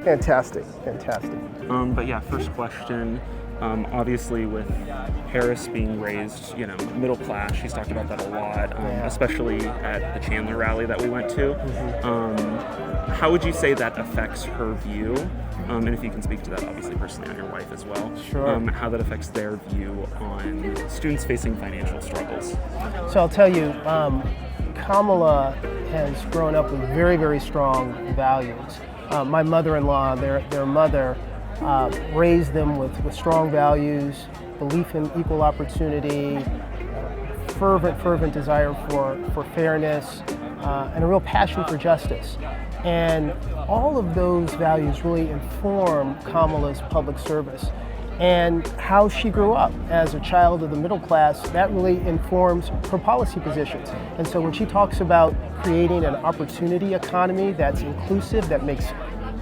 Fantastic. But yeah, first question. Obviously, with Harris being raised, middle class, she's talked about that a lot, especially at the Chandler rally that we went to. How would you say that affects her view? And if you can speak to that, obviously, personally on your wife as well. Sure. How that affects their view on students facing financial struggles. So I'll tell you, Kamala has grown up with very, very strong values. My mother-in-law, their mother, raised them with strong values, belief in equal opportunity, fervent desire for fairness, and a real passion for justice. And all of those values really inform Kamala's public service. And how she grew up as a child of the middle class, that really informs her policy positions. And so when she talks about creating an opportunity economy that's inclusive, that makes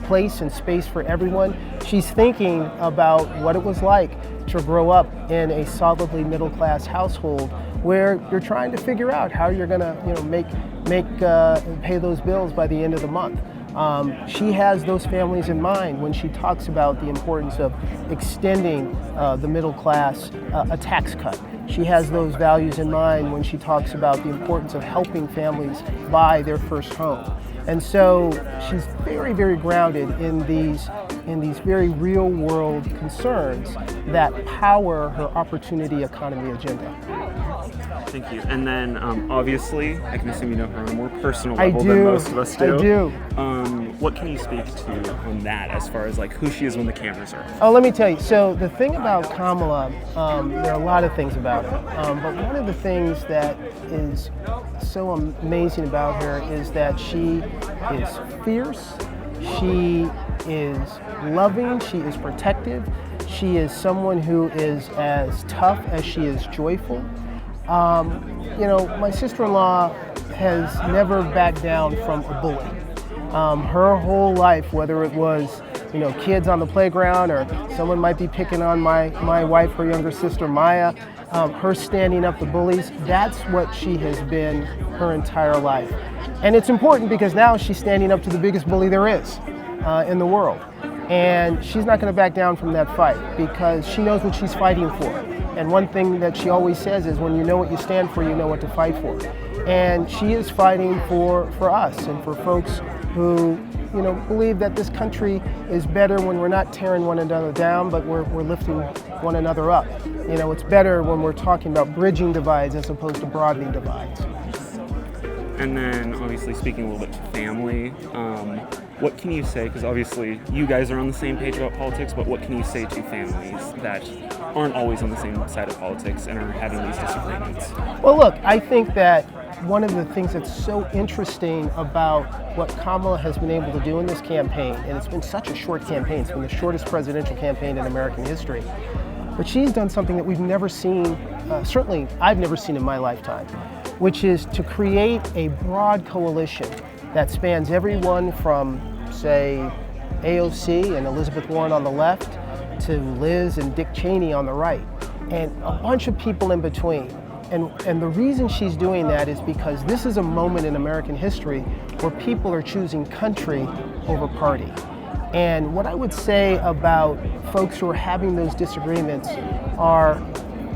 place and space for everyone, she's thinking about what it was like to grow up in a solidly middle class household where you're trying to figure out how you're gonna pay those bills by the end of the month. She has those families in mind when she talks about the importance of extending the middle class a tax cut. She has those values in mind when she talks about the importance of helping families buy their first home. And so she's very, very grounded in these very real world concerns that power her opportunity economy agenda. Thank you. And then obviously, I can assume you know her on a more personal level than most of us do. I do. What can you speak to on that as far as like who she is when the cameras are off? Oh, let me tell you. So the thing about Kamala, there are a lot of things about her, but one of the things that is so amazing about her is that she is fierce, she is loving, she is protective, she is someone who is as tough as she is joyful. My sister-in-law has never backed down from a bully. Her whole life, whether it was, kids on the playground or someone might be picking on my wife, her younger sister, Maya, her standing up to bullies, that's what she has been her entire life. And it's important because now she's standing up to the biggest bully there is in the world. And she's not going to back down from that fight because she knows what she's fighting for. And one thing that she always says is when you know what you stand for, you know what to fight for. And she is fighting for us and for folks who, believe that this country is better when we're not tearing one another down, but we're lifting one another up. It's better when we're talking about bridging divides as opposed to broadening divides. And then obviously speaking a little bit to family, what can you say, because obviously you guys are on the same page about politics, but what can you say to families that aren't always on the same side of politics and are having these disagreements? Well, look, I think that one of the things that's so interesting about what Kamala has been able to do in this campaign, and it's been such a short campaign, it's been the shortest presidential campaign in American history, but she's done something that we've never seen, certainly I've never seen in my lifetime, which is to create a broad coalition that spans everyone from, say, AOC and Elizabeth Warren on the left to Liz and Dick Cheney on the right, and a bunch of people in between. And the reason she's doing that is because this is a moment in American history where people are choosing country over party. And what I would say about folks who are having those disagreements are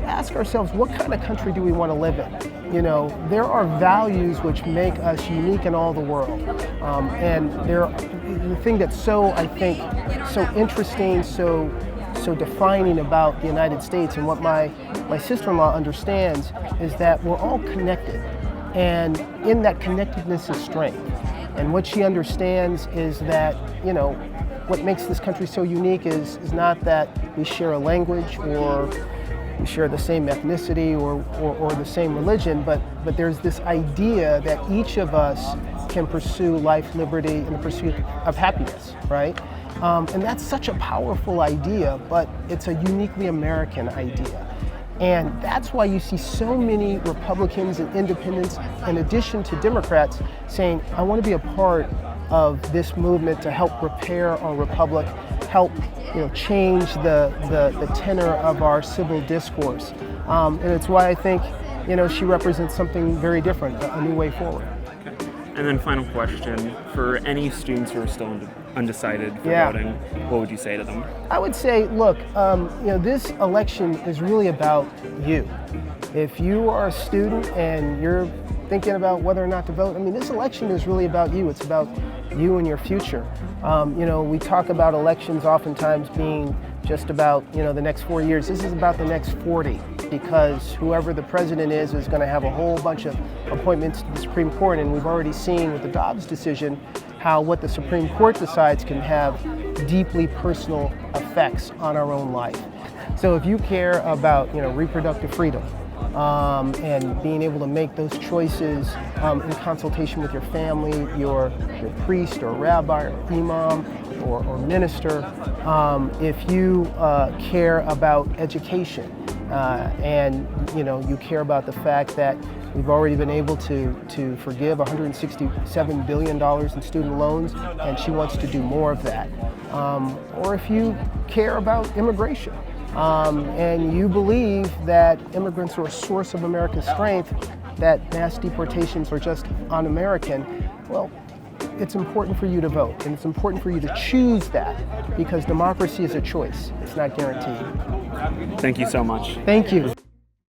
ask ourselves, what kind of country do we want to live in? There are values which make us unique in all the world. And the thing that's so interesting, so defining about the United States and what my sister-in-law understands is that we're all connected. And in that connectedness is strength. And what she understands is that, what makes this country so unique is not that we share a language or we share the same ethnicity or the same religion, but there's this idea that each of us can pursue life, liberty, and the pursuit of happiness, right? And that's such a powerful idea, but it's a uniquely American idea. And that's why you see so many Republicans and independents, in addition to Democrats, saying, I want to be a part of this movement to help repair our republic, help change the tenor of our civil discourse. And it's why I think she represents something very different, a new way forward. Okay. And then final question, for any students who are still in undecided for Yeah. voting, what would you say to them? I would say, look, this election is really about you. If you are a student and you're thinking about whether or not to vote, I mean, this election is really about you. It's about you and your future. We talk about elections oftentimes being just about, the next 4 years. This is about the next 40, because whoever the president is going to have a whole bunch of appointments to the Supreme Court, and we've already seen with the Dobbs decision how what the Supreme Court decides can have deeply personal effects on our own life. So if you care about, reproductive freedom, and being able to make those choices in consultation with your family, your priest or rabbi or imam or minister, if you care about education, and you care about the fact that we've already been able to forgive $167 billion in student loans, and she wants to do more of that. Or if you care about immigration, and you believe that immigrants are a source of America's strength, that mass deportations are just un-American, well, it's important for you to vote, and it's important for you to choose that, because democracy is a choice. It's not guaranteed. Thank you so much. Thank you.